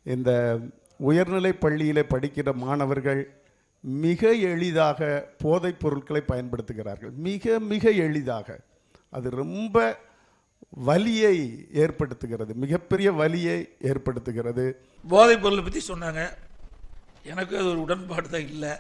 இந்த உயர்நிலை பள்ளியில் படிக்கிற மாணவர்கள் மிக எளிதாக போதைப் பொருட்களை பயன்படுத்துகிறார்கள். மிக மிக எளிதாக. அது ரொம்ப வலியை ஏற்படுத்துகிறது, மிகப்பெரிய வலியை ஏற்படுத்துகிறது. போதைப் பொருளை பற்றி சொன்னாங்க. எனக்கு அது ஒரு உடன்பாடு தான் இல்லை.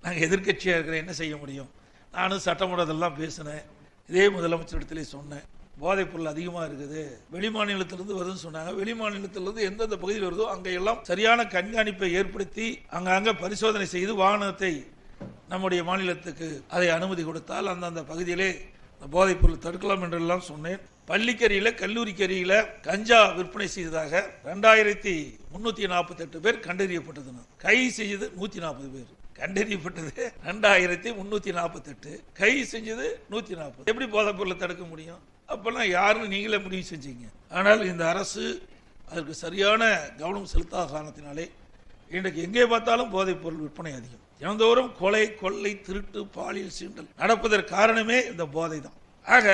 நாங்கள் எதிர்க்கட்சியாக இருக்கிறேன், என்ன செய்ய முடியும்? நானும் சட்டமன்றத்தெல்லாம் பேசினேன், இதே முதலமைச்சரிடத்திலே சொன்னேன். போதைப் பொருள் அதிகமாக இருக்குது, வெளி மாநிலத்திலிருந்து வருதுன்னு சொன்னாங்க. வெளி மாநிலத்திலிருந்து எந்தெந்த பகுதியில் வருதோ அங்கெல்லாம் சரியான கண்காணிப்பை ஏற்படுத்தி அங்கங்கே பரிசோதனை செய்து வாகனத்தை நம்முடைய மாநிலத்துக்கு அதை அனுமதி கொடுத்தால் அந்தந்த பகுதியிலே போதைப் பொருள் தடுக்கலாம் என்றெல்லாம் சொன்னேன். பள்ளிக்கரியில் கல்லூரிக்கரியில் கஞ்சா விற்பனை செய்ததாக 2348 பேர் கண்டறியப்பட்டது. கைது செய்தது 140 பேர். கண்டறியப்பட்டது 2348, கைது செஞ்சது 140. எப்படி போதைப் பொருளை தடுக்க முடியும்? அப்பெல்லாம் யாருன்னு நீங்களே முடிவு செஞ்சீங்க. ஆனால் இந்த அரசு அதற்கு சரியான கவனம் செலுத்தாத காரணத்தினாலே இன்றைக்கு எங்கே பார்த்தாலும் போதைப் பொருள் விற்பனை அதிகம். தினந்தோறும் கொலை, கொள்ளை, திருட்டு, பாலியல் சீண்டல் நடப்பதற்கு காரணமே இந்த போதை தான். ஆக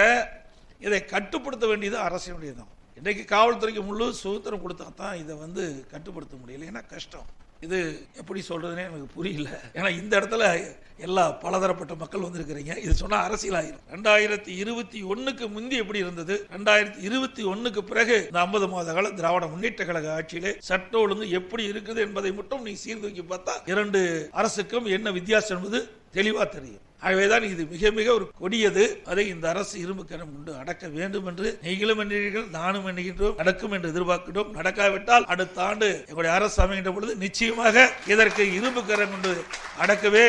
இதை கட்டுப்படுத்த வேண்டியது அரசினுடையதான். இன்றைக்கு காவல்துறைக்கு முழு சுதந்திரம் கொடுத்தா தான் இதை கட்டுப்படுத்த முடியல. ஏன்னா கஷ்டம். இது எப்படி சொல்றதுன்னே எனக்கு புரியல. ஏன்னா இந்த இடத்துல எல்லா பலதரப்பட்ட மக்கள் வந்திருக்கிறீங்க. இது சொன்னா அரசியல் ஆயிரும். 2021க்கு முந்தி எப்படி இருந்தது, 2021க்கு பிறகு இந்த 50 மாத கால திராவிட முன்னேற்ற கழக ஆட்சியிலே சட்ட ஒழுங்கு எப்படி இருக்குது என்பதை மட்டும் நீ சீர்தூக்கி பார்த்தா இரண்டு அரசுக்கும் என்ன வித்தியாசம் என்பது தெளிவா தெரியும். ஆகவேதான் இது மிக மிக ஒரு கொடியது. அதை இந்த அரசு இரும்பு கரம் கொண்டு அடக்க வேண்டும் என்று நீங்களும் எண்ணுகிறீர்கள், நானும் எண்ணுகின்றோம். நடக்கும் என்று எதிர்பார்க்கின்றோம். நடக்காவிட்டால் அடுத்த ஆண்டு எங்களுடைய அரசு அமைகின்ற பொழுது நிச்சயமாக இதற்கு இரும்பு கரம் கொண்டு அடக்கவே